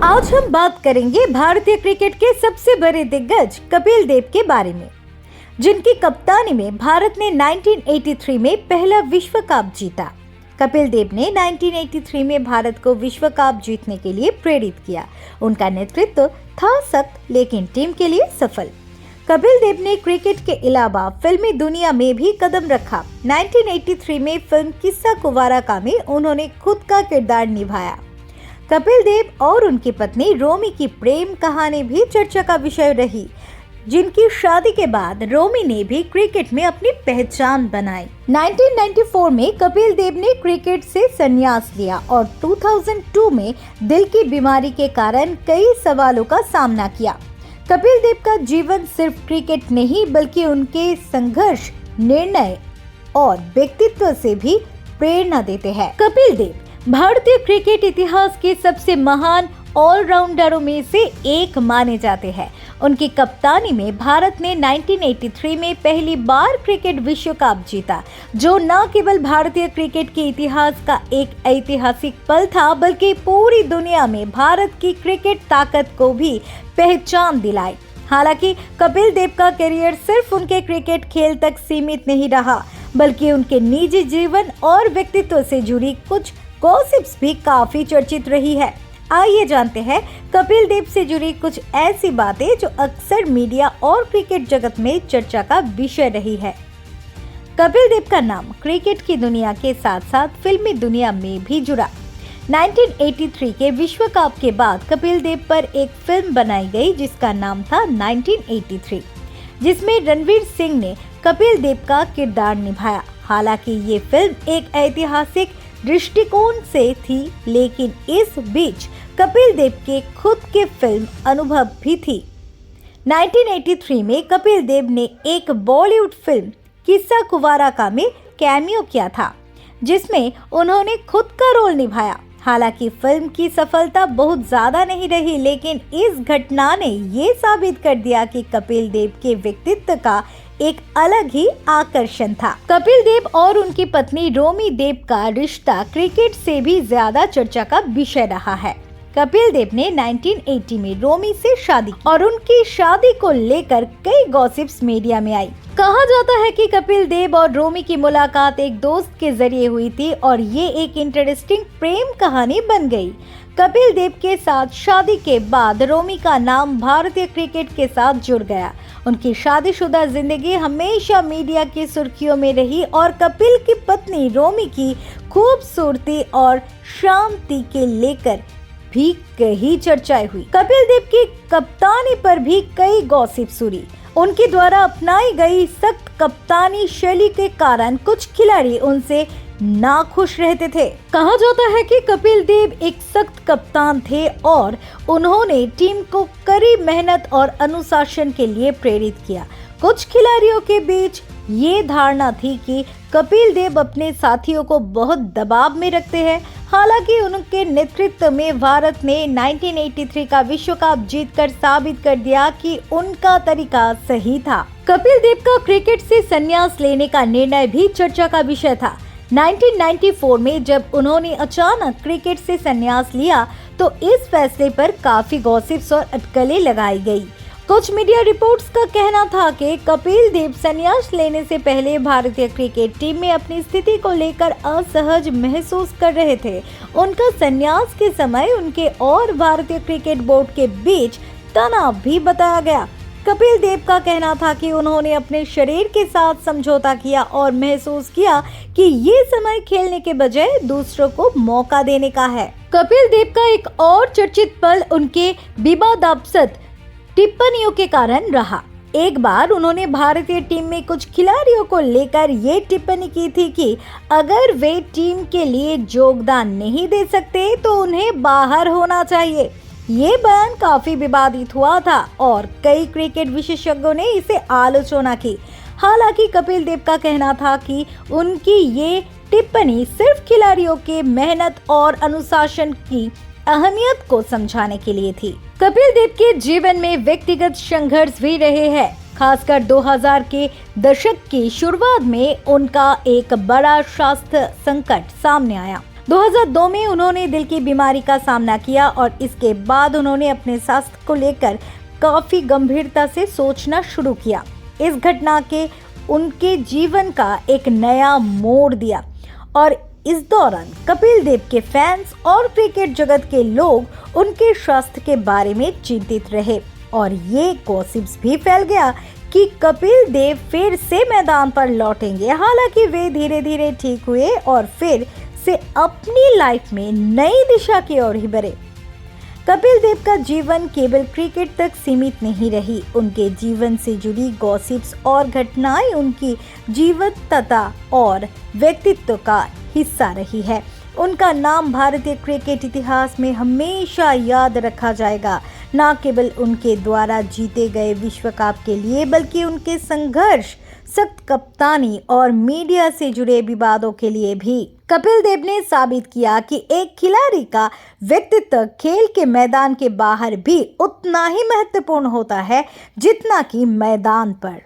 आज हम बात करेंगे भारतीय क्रिकेट के सबसे बड़े दिग्गज कपिल देव के बारे में, जिनकी कप्तानी में भारत ने 1983 में पहला विश्व कप जीता। कपिल देव ने 1983 में भारत को विश्व कप जीतने के लिए प्रेरित किया। उनका नेतृत्व था सख्त लेकिन टीम के लिए सफल। कपिल देव ने क्रिकेट के अलावा फिल्मी दुनिया में भी कदम रखा। 1983 में फिल्म किस्सा कुंवारा का में उन्होंने खुद का किरदार निभाया। कपिल देव और उनकी पत्नी रोमी की प्रेम कहानी भी चर्चा का विषय रही, जिनकी शादी के बाद रोमी ने भी क्रिकेट में अपनी पहचान बनाई। 1994 में कपिल देव ने क्रिकेट से संन्यास लिया और 2002 में दिल की बीमारी के कारण कई सवालों का सामना किया। कपिल देव का जीवन सिर्फ क्रिकेट नहीं बल्कि उनके संघर्ष, निर्णय और व्यक्तित्व से भी प्रेरणा देते हैं। कपिल देव भारतीय क्रिकेट इतिहास के सबसे महान ऑलराउंडरों में से एक माने जाते हैं। उनकी कप्तानी में भारत ने 1983 में पहली बार क्रिकेट विश्व कप जीता, जो न केवल भारतीय क्रिकेट के इतिहास का एक ऐतिहासिक पल था बल्कि पूरी दुनिया में भारत की क्रिकेट ताकत को भी पहचान दिलाई। हालांकि कपिल देव का करियर सिर्फ उनके क्रिकेट खेल तक सीमित नहीं रहा, बल्कि उनके निजी जीवन और व्यक्तित्व से जुड़ी कुछ गॉसिप्स भी काफी चर्चित रही है। आइए जानते हैं कपिल देव से जुड़ी कुछ ऐसी बातें जो अक्सर मीडिया और क्रिकेट जगत में चर्चा का विषय रही है। कपिल देव का नाम क्रिकेट की दुनिया के साथ साथ फिल्मी दुनिया में भी जुड़ा। 1983 के विश्व कप के बाद कपिल देव पर एक फिल्म बनाई गई जिसका नाम था 1983, जिसमें रणवीर सिंह ने कपिल देव का किरदार निभाया। हालांकि ये फिल्म एक ऐतिहासिक दृष्टिकोण से थी, लेकिन इस बीच कपिल देव के खुद के फिल्म अनुभव भी थी। 1983 में कपिल देव ने एक बॉलीवुड फिल्म किस्सा कुंवारा का में कैमियो किया था, जिसमें उन्होंने खुद का रोल निभाया। हालांकि फिल्म की सफलता बहुत ज्यादा नहीं रही, लेकिन इस घटना ने ये साबित कर दिया कि कपिल देव के व्यक्तित्व का एक अलग ही आकर्षण था। कपिल देव और उनकी पत्नी रोमी देव का रिश्ता क्रिकेट से भी ज्यादा चर्चा का विषय रहा है। कपिल देव ने 1980 में रोमी से शादी और उनकी शादी को लेकर कई गॉसिप्स मीडिया में आई। कहा जाता है कि कपिल देव और रोमी की मुलाकात एक दोस्त के जरिए हुई थी और ये एक इंटरेस्टिंग प्रेम कहानी बन गई। कपिल देव के साथ शादी के बाद रोमी का नाम भारतीय क्रिकेट के साथ जुड़ गया। उनकी शादीशुदा जिंदगी हमेशा मीडिया की सुर्खियों में रही और कपिल की पत्नी रोमी की खूबसूरती और शांति के लेकर भी कई चर्चाएं हुई। कपिल देव की कप्तानी पर भी कई गॉसिप्स उड़ी। उनके द्वारा अपनाई गई सख्त कप्तानी शैली के कारण कुछ खिलाड़ी उनसे नाखुश रहते थे। कहा जाता है कि कपिल देव एक सख्त कप्तान थे और उन्होंने टीम को कड़ी मेहनत और अनुशासन के लिए प्रेरित किया। कुछ खिलाड़ियों के बीच ये धारणा थी कि कपिल देव अपने साथियों को बहुत दबाव में रखते हैं। हालांकि उनके नेतृत्व में भारत ने 1983 का विश्व कप जीतकर साबित कर दिया कि उनका तरीका सही था। कपिल देव का क्रिकेट से संन्यास लेने का निर्णय भी चर्चा का विषय था। 1994 में जब उन्होंने अचानक क्रिकेट से संन्यास लिया तो इस फैसले पर काफी गॉसिप्स और अटकलें लगाई गई। कुछ मीडिया रिपोर्ट्स का कहना था कि कपिल देव संन्यास लेने से पहले भारतीय क्रिकेट टीम में अपनी स्थिति को लेकर असहज महसूस कर रहे थे। उनका संन्यास के समय उनके और भारतीय क्रिकेट बोर्ड के बीच तनाव भी बताया गया। कपिल देव का कहना था कि उन्होंने अपने शरीर के साथ समझौता किया और महसूस किया कि ये समय खेलने के बजाय दूसरों को मौका देने का है। कपिल देव का एक और चर्चित पल उनके विवादास्पद टिप्पणियों के कारण रहा। एक बार उन्होंने भारतीय टीम में कुछ खिलाड़ियों को लेकर ये टिप्पणी की थी कि अगर वे टीम के लिए योगदान नहीं दे सकते तो उन्हें बाहर होना चाहिए। ये बयान काफी विवादित हुआ था और कई क्रिकेट विशेषज्ञों ने इसे आलोचना की। हालांकि कपिल देव का कहना था कि उनकी ये टिप्पणी सिर्फ खिलाड़ियों के मेहनत और अनुशासन की अहमियत को समझाने के लिए थी। कपिल देव के जीवन में व्यक्तिगत संघर्ष भी रहे हैं। खासकर 2000 के दशक की शुरुआत में उनका एक बड़ा स्वास्थ्य संकट सामने आया। 2002 में उन्होंने दिल की बीमारी का सामना किया और इसके बाद उन्होंने अपने स्वास्थ्य को लेकर काफी गंभीरता से सोचना शुरू किया। इस घटना के उनके जीवन का एक नया मोड़ दिया और इस दौरान कपिल देव के फैंस और क्रिकेट जगत के लोग उनके स्वास्थ्य के बारे में चिंतित रहे और ये गॉसिप्स भी फैल गया कि कपिल देव फिर से मैदान पर लौटेंगे। हालांकि वे धीरे धीरे ठीक हुए और फिर से अपनी लाइफ में नई दिशा की ओर ही बढ़े। कपिल देव का जीवन केवल क्रिकेट तक सीमित नहीं रही। उनके जीवन से जुड़ी गॉसिप्स और घटनाएं उनकी जीवंतता और व्यक्तित्व का हिस्सा रही है। उनका नाम भारतीय क्रिकेट इतिहास में हमेशा याद रखा जाएगा, न केवल उनके द्वारा जीते गए विश्व कप के लिए बल्कि उनके संघर्ष, सख्त कप्तानी और मीडिया से जुड़े विवादों के लिए भी। कपिल देव ने साबित किया कि एक खिलाड़ी का व्यक्तित्व खेल के मैदान के बाहर भी उतना ही महत्वपूर्ण होता है जितना कि मैदान पर।